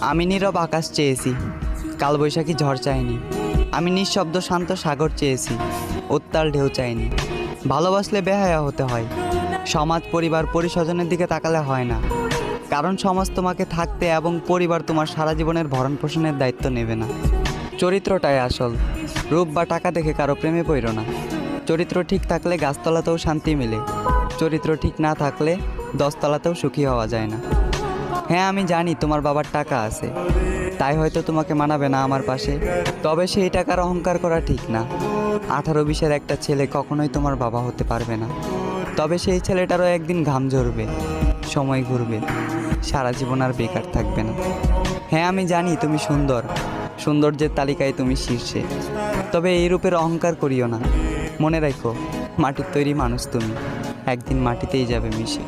আমি নীরব আকাশ চেয়েছি, কালবৈশাখী ঝড় চাইনি। আমি নিঃশব্দ শান্ত সাগর চেয়েছি, উত্তাল ঢেউ চাইনি। ভালোবাসলে বেহায়া হতে হয়, সমাজ পরিবার পরিস্বজনের দিকে তাকালে হয় না। কারণ সমাজ তোমাকে থাকতে এবং পরিবার তোমার সারা জীবনের ভরণ পোষণের দায়িত্ব নেবে না। চরিত্রটাই আসল, রূপ বা টাকা দেখে কারো প্রেমে পড়ো না। চরিত্র ঠিক থাকলে গাছতলাতেও শান্তি মেলে, চরিত্র ঠিক না থাকলে দশতলাতেও সুখী হওয়া যায় না। হ্যাঁ, আমি জানি তোমার বাবার টাকা আছে, তাই হয়তো তোমাকে মানাবে না আমার পাশে। তবে সেই টাকার অহংকার করা ঠিক না। 18-20-এর একটা ছেলে কখনোই তোমার বাবা হতে পারবে না। তবে সেই ছেলেটারও একদিন ঘাম ঝরবে, সময় ঘুরবে, সারা জীবন আর বেকার থাকবে না। হ্যাঁ, আমি জানি তুমি সুন্দর, সৌন্দর্যের তালিকায় তুমি শীর্ষে। তবে এই রূপের অহংকার করিও না। মনে রাখো, মাটির তৈরি মানুষ তুমি, একদিন মাটিতেই যাবে মিশে।